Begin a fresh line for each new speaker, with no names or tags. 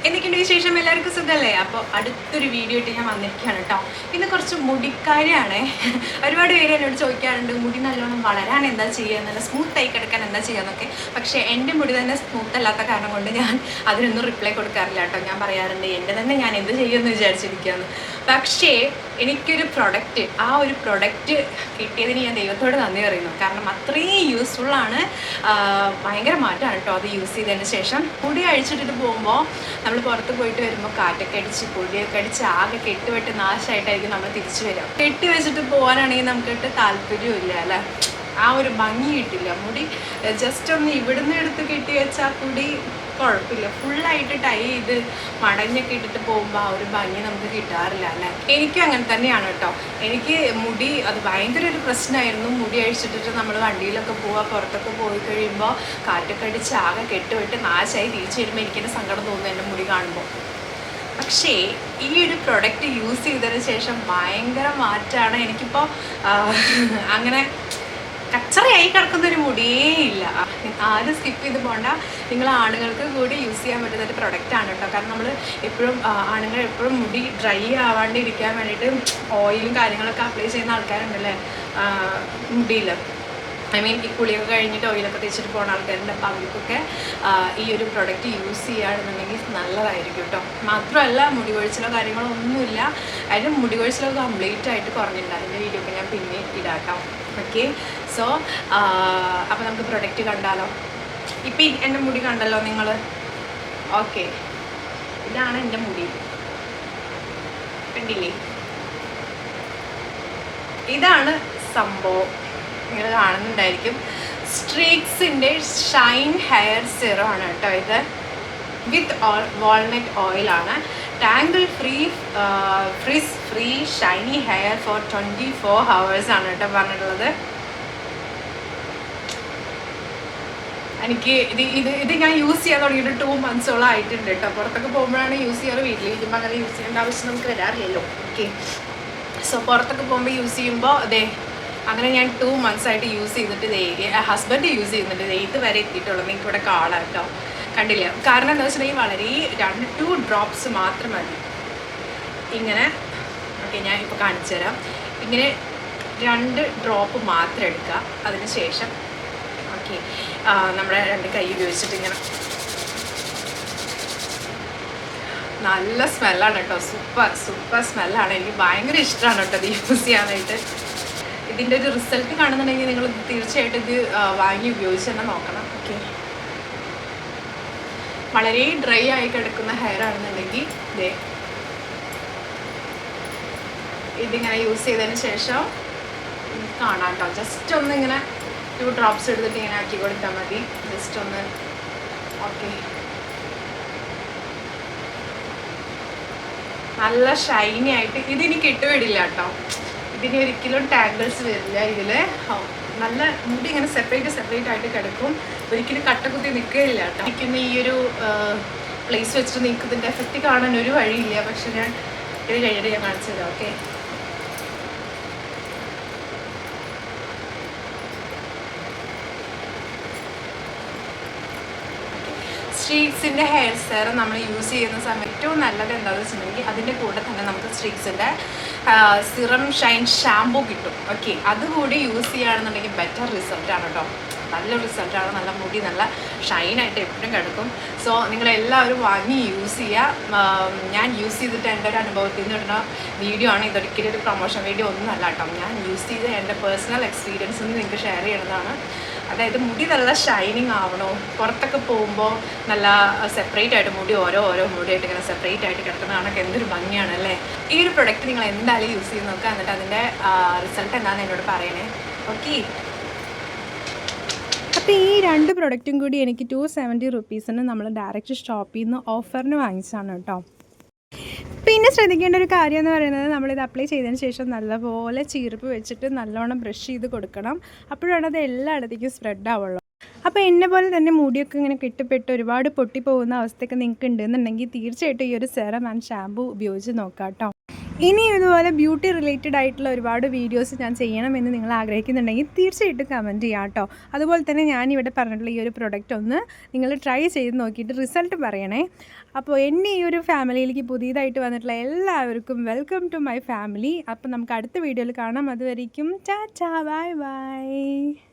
എന്തൊക്കെയുണ്ട് വിശേഷം? എല്ലാവർക്കും സുഖമല്ലേ? അപ്പോൾ അടുത്തൊരു വീഡിയോ ആയിട്ട് ഞാൻ വന്നിരിക്കുകയാണ് കേട്ടോ. ഇന്ന് കുറച്ച് മുടിക്കാരിയാണ്. ഒരുപാട് പേര് എന്നോട് ചോദിക്കാറുണ്ട് മുടി നല്ലോണം വളരാൻ എന്താ ചെയ്യുക, നല്ല സ്മൂത്തായി കിടക്കാൻ എന്താ ചെയ്യുക. പക്ഷേ എൻ്റെ മുടി തന്നെ സ്മൂത്ത് അല്ലാത്ത കാരണം കൊണ്ട് ഞാൻ അതിനൊന്നും റിപ്ലൈ കൊടുക്കാറില്ല കേട്ടോ. ഞാൻ പറയാറുണ്ട് എൻ്റെ തന്നെ ഞാൻ എന്ത് ചെയ്യുമെന്ന് വിചാരിച്ചിരിക്കുകയാണ്. പക്ഷേ എനിക്കൊരു പ്രൊഡക്റ്റ്, ആ ഒരു പ്രൊഡക്റ്റ് കിട്ടിയതിന് ഞാൻ ദൈവത്തോട് നന്ദി പറയുന്നു. കാരണം അത്രയും യൂസ്ഫുള്ളാണ്. ഭയങ്കര മാറ്റമാണ് കേട്ടോ അത് യൂസ് ചെയ്തതിന് ശേഷം. മുടി അഴിച്ചിട്ടിട്ട് പോകുമ്പോൾ നമ്മൾ പുറത്ത് പോയിട്ട് വരുമ്പോൾ കാറ്റൊക്കെ അടിച്ച് പൊടിയൊക്കെ അടിച്ച് ആകെ കെട്ടുവെട്ട് നാശമായിട്ടായിരിക്കും നമ്മൾ തിരിച്ചു വരിക. കെട്ടി വെച്ചിട്ട് പോകാനാണെങ്കിൽ നമുക്കിട്ട് താല്പര്യമില്ല അല്ലേ, ആ ഒരു ഭംഗി കിട്ടില്ല. മുടി ജസ്റ്റ് ഒന്ന് ഇവിടുന്ന് എടുത്ത് കെട്ടി വെച്ചാൽ കൂടി കുഴപ്പമില്ല, ഫുള്ളായിട്ട് ടൈ ചെയ്ത് മടഞ്ഞൊക്കെ ഇട്ടിട്ട് പോകുമ്പോൾ ആ ഒരു ഭംഗി നമുക്ക് കിട്ടാറില്ല അല്ലേ. എനിക്കും അങ്ങനെ തന്നെയാണ് കേട്ടോ. എനിക്ക് മുടി അത് ഭയങ്കര ഒരു പ്രശ്നമായിരുന്നു. മുടി അഴിച്ചിട്ടിട്ട് നമ്മൾ വണ്ടിയിലൊക്കെ പോവുക, പുറത്തൊക്കെ പോയി കഴിയുമ്പോൾ കാറ്റൊക്കെ അടിച്ച് ആകെ കെട്ടുവിട്ട് നാശമായി തിരിച്ചു വരുമ്പോൾ എനിക്കെന്നെ സങ്കടം തോന്നുന്നു എൻ്റെ മുടി കാണുമ്പോൾ. പക്ഷേ ഈ ഒരു പ്രൊഡക്റ്റ് യൂസ് ചെയ്തതിന് ശേഷം ഭയങ്കര മാറ്റമാണ്. എനിക്കിപ്പോൾ അങ്ങനെ കച്ചറയായി കിടക്കുന്നൊരു മുടിയേ ഇല്ല. ആരും സ്കിപ്പ് ചെയ്ത് പോകണ്ട. നിങ്ങൾ ആണുങ്ങൾക്ക് കൂടി യൂസ് ചെയ്യാൻ പറ്റുന്ന ഒരു പ്രൊഡക്റ്റാണ് കേട്ടോ. കാരണം നമ്മൾ എപ്പോഴും ആണുങ്ങൾ എപ്പോഴും മുടി ഡ്രൈ ആവാണ്ടിരിക്കാൻ വേണ്ടിയിട്ട് ഓയിലും കാര്യങ്ങളൊക്കെ അപ്ലൈ ചെയ്യുന്ന ആൾക്കാരുണ്ടല്ലേ മുടിയിൽ. ഐ മീൻ ഈ കുളിയൊക്കെ കഴിഞ്ഞിട്ട് ഓയിലൊക്കെ തേച്ചിട്ട് പോകുന്ന ആൾക്കാരുണ്ട്. അപ്പോൾ അവർക്കൊക്കെ ഈ ഒരു പ്രൊഡക്റ്റ് യൂസ് ചെയ്യുകയാണെന്നുണ്ടെങ്കിൽ നല്ലതായിരിക്കും കേട്ടോ. മാത്രമല്ല മുടി കൊഴിച്ചിലോ കാര്യങ്ങളോ ഒന്നുമില്ല. അതിൻ്റെ മുടി കൊഴിച്ചിലൊക്കെ കംപ്ലീറ്റ് ആയിട്ട് കുറഞ്ഞിട്ടുണ്ട്. അതിൻ്റെ വീഡിയോ ഒക്കെ ഞാൻ പിന്നെ ഇടാം കേട്ടോ. ഓക്കെ, സോ അപ്പോൾ നമുക്ക് പ്രൊഡക്റ്റ് കണ്ടാലോ. ഇപ്പം എൻ്റെ മുടി കണ്ടല്ലോ നിങ്ങൾ. ഓക്കെ, ഇതാണ് എൻ്റെ മുടി, കണ്ടില്ലേ? ഇതാണ് സംഭവം, നിങ്ങൾ കാണുന്നുണ്ടായിരിക്കും. സ്ട്രീക്സിൻ്റെ ഷൈൻ ഹെയർ സിറം ആണ് കേട്ടോ ഇത്. വിത്ത് വാൾനട്ട് ഓയിലാണ്. Tangle frizz free shiny hair for 24 hours ആണ് കേട്ടോ പറഞ്ഞിട്ടുള്ളത്. എനിക്ക് ഇത് ഞാൻ യൂസ് ചെയ്യാൻ തുടങ്ങിയിട്ട് 2 months ആയിട്ടുണ്ട് കേട്ടോ. പുറത്തൊക്കെ പോകുമ്പോഴാണ് യൂസ് ചെയ്യാറ്, വീട്ടിലിരിക്കുമ്പോൾ അങ്ങനെ യൂസ് ചെയ്യേണ്ട ആവശ്യം നമുക്ക് വരാറില്ലല്ലോ. ഓക്കെ, സോ പുറത്തൊക്കെ പോകുമ്പോൾ യൂസ് ചെയ്യുമ്പോൾ അതെ അങ്ങനെ ഞാൻ 2 months ആയിട്ട് യൂസ് ചെയ്തിട്ട് ഹസ്ബൻഡ് യൂസ് ചെയ്യുന്നുണ്ട്. ഇത് വരെ എത്തിയിട്ടുള്ളൂ, നിങ്ങൾക്ക് ഇവിടെ കാണാം കേട്ടോ. കണ്ടില്ല? കാരണം എന്താ വെച്ചിട്ടുണ്ടെങ്കിൽ വളരെ 2 drops മാത്രം മതി ഇങ്ങനെ. ഓക്കെ, ഞാൻ ഇപ്പോൾ കാണിച്ചു തരാം. ഇങ്ങനെ 2 drop മാത്രം എടുക്കുക. അതിന് ശേഷം ഓക്കെ നമ്മുടെ 2 കൈ ഉപയോഗിച്ചിട്ട് ഇങ്ങനെ. നല്ല സ്മെല്ലാണ് കേട്ടോ, സൂപ്പർ സ്മെല്ലാണ്. എനിക്ക് ഭയങ്കര ഇഷ്ടമാണ് കേട്ടോ ഇത് യൂസ് ചെയ്യാനായിട്ട്. ഇതിൻ്റെ ഒരു റിസൾട്ട് കാണുന്നുണ്ടെങ്കിൽ നിങ്ങൾ തീർച്ചയായിട്ടും ഇത് വാങ്ങി ഉപയോഗിച്ച് തന്നെ നോക്കണം. ഓക്കെ, വളരെ ഡ്രൈ ആയി കിടക്കുന്ന ഹെയർ ആണെന്നുണ്ടെങ്കിൽ ഇതിങ്ങനെ യൂസ് ചെയ്തതിന് ശേഷം കാണാം കേട്ടോ. ജസ്റ്റ് ഒന്ന് ഇങ്ങനെ 2 drops എടുത്തിട്ട് ഇങ്ങനെ ആക്കി കൊടുത്താൽ മതി. ജസ്റ്റ് ഒന്ന്. ഓക്കെ, നല്ല ഷൈനി ആയിട്ട്. ഇതിനി കെട്ടുപിടില്ല കേട്ടോ, ഇതിന് ഒരിക്കലും ടാങ്കിൾസ് വരില്ല ഇതിൽ. നല്ല മുടി ഇങ്ങനെ സെപ്പറേറ്റ് ആയിട്ട് കിടക്കും. ഒരിക്കലും കട്ടക്കുത്തി നിൽക്കുകയില്ല കേട്ടോ. നിൽക്കുന്ന ഈ ഒരു പ്ലേസ് വെച്ചിട്ട് നിങ്ങൾക്ക് ഇതിൻ്റെ എഫക്റ്റ് കാണാൻ ഒരു വഴിയില്ല. പക്ഷെ ഞാൻ ഇത് കഴിഞ്ഞിട്ട് ഞാൻ കാണിച്ചത്. ഓക്കെ, സ്ട്രീക്സിൻ്റെ ഹെയർ സെറം നമ്മൾ യൂസ് ചെയ്യുന്ന സമയത്ത് ഏറ്റവും നല്ലത് എന്താണെന്ന് വെച്ചിട്ടുണ്ടെങ്കിൽ അതിൻ്റെ കൂടെ തന്നെ നമുക്ക് സ്ട്രീക്സിൻ്റെ സിറം ഷൈൻ ഷാമ്പൂ കിട്ടും. ഓക്കെ, അതുകൂടി യൂസ് ചെയ്യുകയാണെന്നുണ്ടെങ്കിൽ ബെറ്റർ റിസൾട്ടാണ് കേട്ടോ. നല്ല റിസൾട്ടാണ്. നല്ല മുടി നല്ല ഷൈനായിട്ട് എപ്പോഴും കിടക്കും. സോ നിങ്ങളെല്ലാവരും വാങ്ങി യൂസ് ചെയ്യുക. ഞാൻ യൂസ് ചെയ്തിട്ട് എൻ്റെ ഒരു അനുഭവത്തിൽ നിന്ന് ഇടുന്ന വീഡിയോ ആണ്. ഇതൊരിക്കലും ഒരു പ്രൊമോഷൻ വീഡിയോ ഒന്നുമല്ല കേട്ടോ. ഞാൻ യൂസ് ചെയ്ത് എൻ്റെ പേഴ്സണൽ എക്സ്പീരിയൻസ് നിങ്ങൾക്ക് ഷെയർ ചെയ്യുന്നതാണ്. അതായത് മുടി നല്ല ഷൈനിങ് ആവണോ, പുറത്തൊക്കെ പോകുമ്പോൾ നല്ല സെപ്പറേറ്റ് ആയിട്ട് മുടി ഓരോ മുടിയായിട്ട് ഇങ്ങനെ സെപ്പറേറ്റ് ആയിട്ട് കിടക്കുന്ന കാണൊക്കെ എന്തൊരു ഭംഗിയാണ് അല്ലേ. ഈ ഒരു പ്രൊഡക്റ്റ് നിങ്ങൾ എന്തായാലും യൂസ് ചെയ്ത് നോക്കുക. എന്നിട്ട് അതിൻ്റെ റിസൾട്ട് എന്താണെന്ന് എന്നോട് പറയണേ. ഓക്കെ,
അപ്പോൾ ഈ 2 പ്രൊഡക്റ്റും കൂടി എനിക്ക് 270 rupeesന് നമ്മൾ ഡയറക്റ്റ് ഷോപ്പിൽ നിന്ന് ഓഫറിന് വാങ്ങിച്ചാണ് കേട്ടോ. പിന്നെ ശ്രദ്ധിക്കേണ്ട ഒരു കാര്യം എന്ന് പറയുന്നത്, നമ്മളിത് അപ്ലൈ ചെയ്തതിന് ശേഷം നല്ലപോലെ ചീർപ്പ് വെച്ചിട്ട് നല്ലോണം ബ്രഷ് ചെയ്ത് കൊടുക്കണം. അപ്പോഴാണ് അത് എല്ലായിടത്തേക്കും സ്പ്രെഡ് ആവുള്ളൂ. അപ്പോൾ എന്നെ പോലെ തന്നെ മുടിയൊക്കെ ഇങ്ങനെ കെട്ടിപ്പെട്ട് ഒരുപാട് പൊട്ടിപ്പോകുന്ന അവസ്ഥയൊക്കെ നിങ്ങൾക്ക് ഉണ്ടെന്നുണ്ടെങ്കിൽ തീർച്ചയായിട്ടും ഈ ഒരു സെറം ആൻഡ് ഷാമ്പൂ ഉപയോഗിച്ച് നോക്കാം കേട്ടോ. ഇനി ഇതുപോലെ ബ്യൂട്ടി റിലേറ്റഡ് ആയിട്ടുള്ള ഒരുപാട് വീഡിയോസ് ഞാൻ ചെയ്യണമെന്ന് നിങ്ങൾ ആഗ്രഹിക്കുന്നുണ്ടെങ്കിൽ തീർച്ചയായിട്ടും കമൻറ്റ് ചെയ്യാം കേട്ടോ. അതുപോലെ തന്നെ ഞാനിവിടെ പറഞ്ഞിട്ടുള്ള ഈ ഒരു പ്രൊഡക്റ്റ് ഒന്ന് നിങ്ങൾ ട്രൈ ചെയ്ത് നോക്കിയിട്ട് റിസൾട്ട് പറയണേ. അപ്പോൾ എന്നെ ഈ ഒരു ഫാമിലിയിലേക്ക് പുതിയതായിട്ട് വന്നിട്ടുള്ള എല്ലാവർക്കും വെൽക്കം ടു മൈ ഫാമിലി. അപ്പോൾ നമുക്ക് അടുത്ത വീഡിയോയിൽ കാണാം. അതുവരേക്കും ടാറ്റാ, ബൈ ബൈ.